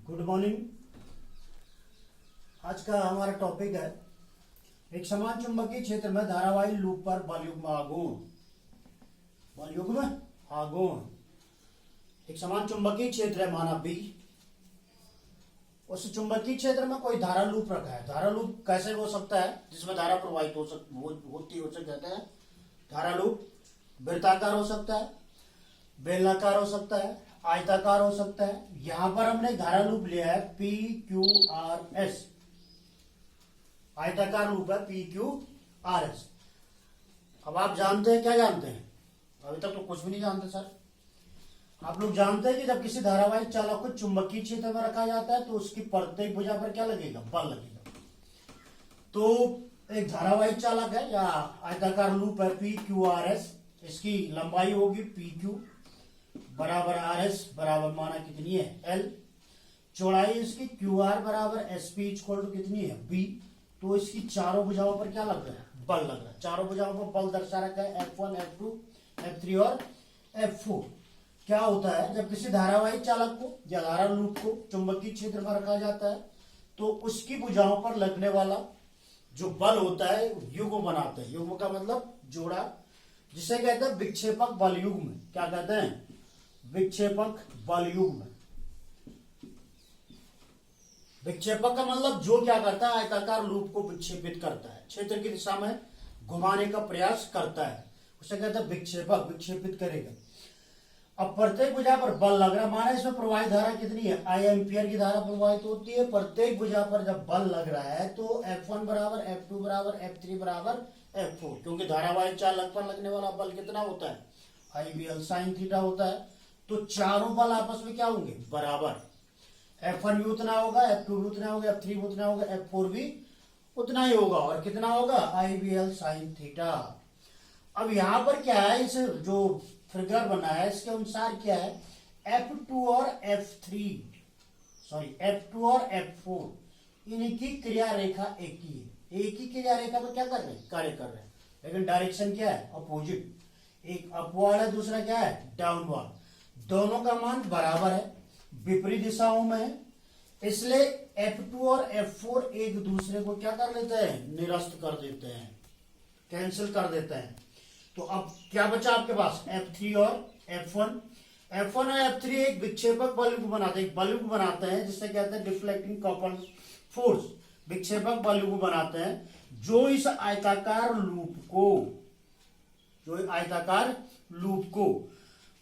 Good morning. आज का हमारा टॉपिक है एक समान चुंबकीय क्षेत्र में धारावाही लूप पर बलयुग्म आघूर्ण। एक समान चुंबकीय क्षेत्र है माना बी। उस चुंबकीय क्षेत्र में कोई धारा लूप रखा है। धारा लूप कैसे हो सकता है? जिसमें धारा प्रवाहित होती हो सकता है। धारा लूप वृत्ताकार हो सकता है, बेलनाकार हो सकता है, आयताकार हो सकता है। यहां पर हमने धारा लूप लिया है पी क्यू आर एस। आयताकार लूप है पी क्यू आर एस। अब आप जानते हैं, क्या जानते हैं? अभी तक तो कुछ भी नहीं जानते सर। आप लोग जानते हैं कि जब किसी धारावाहिक चालक को चुंबकीय क्षेत्र में रखा जाता है तो उसकी प्रत्येक भुजा पर क्या लगेगा? बल लगेगा। तो एक धारावाहिक चालक है या आयताकार लूप है पी क्यू आर एस। इसकी लंबाई होगी पी क्यू बराबर आर एस बराबर माना कितनी है? एल। चौड़ाई इसकी क्यू आर बराबर एस पी इक्वल टू कितनी है? बी। तो इसकी चारों भुजाओं पर क्या लग रहा है? बल लग रहा है। चारों भुजाओं पर बल दर्शा रखा है F1, F2, F3 और F4। क्या होता है जब किसी धारावाहिक चालक को या धारा लूप को चुंबकीय क्षेत्र में रखा जाता है तो उसकी भुजाओं पर लगने वाला जो बल होता है युग्म बनाते हैं। युग्म का मतलब जोड़ा, जिसे कहते हैं विक्षेपक बल युग्म। क्या कहते हैं? विक्षेपक बल युग्म। विक्षेपक का मतलब जो क्या करता है, आयताकार लूप को विक्षेपित करता है, क्षेत्र की दिशा में घुमाने का प्रयास करता है, उसे कहते हैं विक्षेपक। विक्षेपित करेगा। अब प्रत्येक भुजा पर बल लग रहा है, माना इसमें प्रवाहित धारा कितनी है? I एम्पियर की धारा प्रवाहित होती है। प्रत्येक भुजा पर जब बल लग रहा है तो F1 बराबर F2 बराबर F3 बराबर F4, क्योंकि धारावाहिक चालक पर लगने वाला बल कितना होता है? IBL sin थीटा होता है। तो चारों बल आपस में क्या होंगे? बराबर। F1 भी उतना होगा, F2 भी उतना होगा, F3 भी उतना होगा, F4 भी उतना ही होगा। और कितना होगा? IBL sin theta. अब यहां पर क्या है, इस जो फिगर बना है इसके अनुसार क्या है? F2 और F4 इनकी क्रिया रेखा एक ही है। एक ही क्रिया रेखा पर क्या कर रहे हैं? कार्य कर रहे हैं, लेकिन डायरेक्शन क्या है? अपोजिट। एक अपवर्ड है, दूसरा क्या है? डाउनवर्ड। दोनों का मान बराबर है, विपरीत दिशाओं में है, इसलिए F2 और F4 एक दूसरे को क्या कर लेते हैं? निरस्त कर देते हैं, कैंसिल कर देते हैं। तो अब क्या बचा आपके पास? F3 और F1। F1 और F3 एक विक्षेपक बलयुग्म बनाते हैं, बलयुग्म बनाते हैं जिसे कहते हैं डिफ्लेक्टिंग कपल फोर्स। विक्षेपक बलयुग्म बनाते हैं जो इस आयताकार लूप को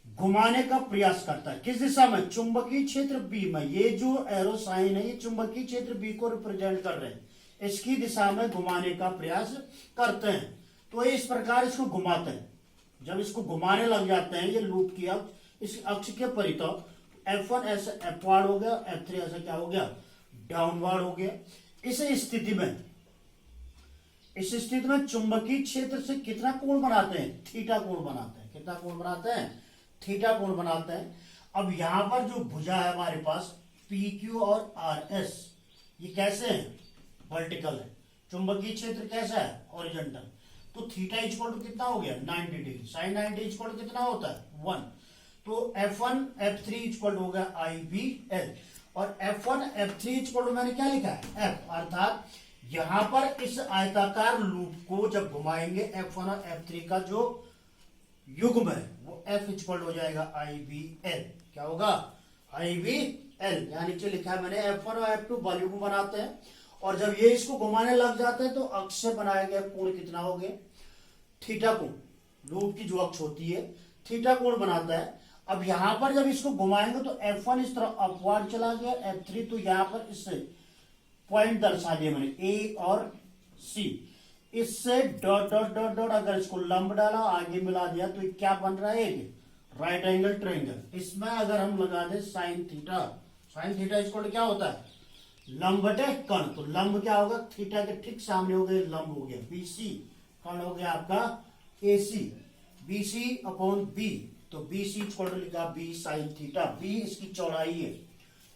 घुमाने का प्रयास करता है। किस दिशा में? चुंबकीय क्षेत्र बी में। ये जो एरो साइन है ये चुंबकीय क्षेत्र बी को रिप्रेजेंट कर रहे हैं। इसकी दिशा में घुमाने का प्रयास करते हैं। तो इस प्रकार इसको घुमाते हैं। जब इसको घुमाने लग जाते हैं ये लूप की अक्ष, इस अक्ष के परितः F1 ऐसे अपवर्ड हो गया, F3 ऐसा क्या हो गया? डाउनवर्ड हो गया। इस स्थिति में चुंबकीय क्षेत्र से कितना कोण बनाते हैं? थीटा कोण बनाते हैं। कितना कोण बनाते हैं? थीटा कोण बनाते हैं। अब यहां पर जो भुजा है हमारे पास PQ और RS, ये कैसे है? वर्टिकल है। चुंबकीय क्षेत्र कैसा है? हॉरिजॉन्टल। तो थीटा इक्वल टू कितना हो गया? 90 डिग्री। साइन 90 इक्वल टू कितना होता है? 1। तो F1 F3 इक्वल टू हो गया IBL। और F1 F3 इक्वल टू मैंने क्या लिखा है? F। अर्थात यहां पर इस आयताकार लूप को जब घुमाएंगे F1 और F3 का जो युग्म है वो F इक्वल हो जाएगा IBL। क्या होगा? IBL। यहाँ नीचे लिखा है मैंने F1 और F2 बलयुग्म बनाते हैं, और जब ये इसको घुमाने लग जाते हैं तो अक्ष से बनाया गया कोण कितना हो गया? थीटा कोण। लूप की जो अक्ष होती है थीटा कोण बनाता है। अब यहां पर जब इसको घुमाएंगे तो F1 इस तरह अपवर्ड चला गया, F3 तो यहां पर इससे पॉइंट दर्शा दिया मैंने A और C। इससे डॉट डॉट डॉट डॉट अगर इसको लंब डाला आगे मिला दिया तो क्या बन रहा है? Right angle triangle. इसमें अगर हम लगा दे साइन थीटा इसको क्या होता है? लंब बटे कर्ण। तो लंब क्या होगा? थीटा के ठीक सामने हो गया, लंब हो गया BC। कर्ण हो गया आपका AC। BC अपॉन B, तो BC इक्वल टू लिखा B साइन थीटा। B इसकी चौड़ाई है,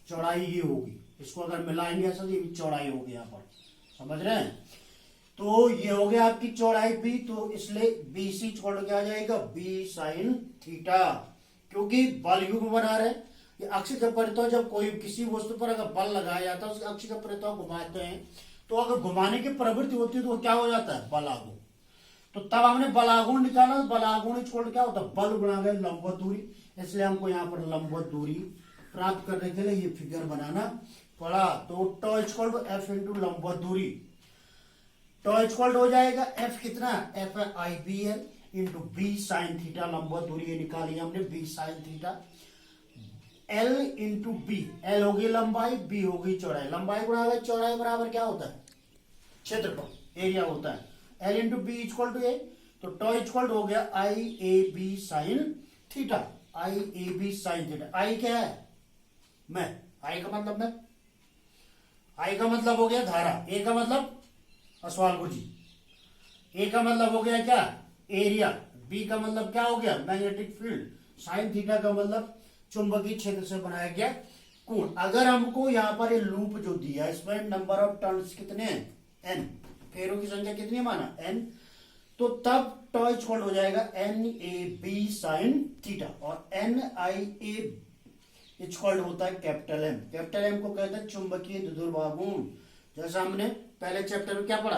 चौड़ाई ये होगी। इसको अगर मिलाएंगे ऐसा तो ये चौड़ाई होगी। यहाँ पर समझ रहे हैं? तो ये हो गया आपकी चौड़ाई B। तो इसलिए BC इक्वल टू क्या आ जाएगा? B sine theta. क्योंकि बल युग्म बना रहे, कि अक्ष के परितः जब कोई किसी वस्तु पर अगर बल लगाया जाता है, उसके अक्ष के परितः घुमाते हैं, तो अगर घुमाने की प्रवृत्ति होती है तो वो क्या हो जाता है, बलागुण। तो तब हमने बलागुण निकाला, बलागुण इक्वल क्या होता है, बल गुणा गए लंबवत दूरी, इसलिए हमको यहाँ पर लंबवत दूरी प्राप्त करने के लिए ये फिगर बनाना पड़ा। तो tau equal to F into लंबवत दूरी, टॉ इक्वल हो जाएगा एफ कितना, एफ है I B L into B sine theta, लंबवत दूरी ये निकाली हमने B sine theta, L into B, L होगी लंबाई, बी होगी चौड़ाई, लंबाई गुणा चौड़ाई बराबर क्या होता है, क्षेत्रफल, एरिया होता है, L into B equal to A, तो टॉ इक्वल हो गया I A B sine theta, I A B sine theta, I क्या है, मैं, आई का मतलब मैं, आई का मतलब हो गया धारा, ए का मतलब असवाल गुजी, ए का मतलब हो गया क्या, एरिया, बी का मतलब क्या हो गया, मैग्नेटिक फील्ड, साइन थीटा का मतलब चुंबकीय क्षेत्र से बनाया गया कोण। अगर हमको यहाँ पर ये लूप जो दिया है इसमें नंबर ऑफ टर्न्स कितने हैं, एन, फेरों की संख्या कितनी है माना, एन, तो तब टॉ इक्वल हो जाएगा N A B sine theta, और एन आई ए इक्वल होता है कैपिटल एम, कैपिटल एम को कहते हैं चुंबकीय द्विध्रुव गुण। जैसा हमने पहले चैप्टर में क्या पढ़ा,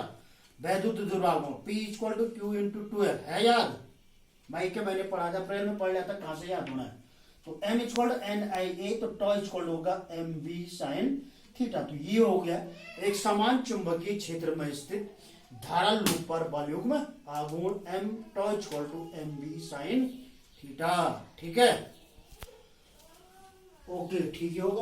वैद्युत द्विध्रुव गुण, P equal to q into two है याद, भाई के मैंने पढ़ा था, अप्रैल में पढ़ लिया था, कहां से याद होना है। तो M equal to N I ए, तो टॉ इक्वल होगा एम बी साइन थीटा। तो ये हो गया एक समान चुंबकीय क्षेत्र में स्थित धारा लूप पर बलयुग्म आघूर्ण M, tau equal to M B sine theta. ठीक है, ओके, ठीक ही होगा।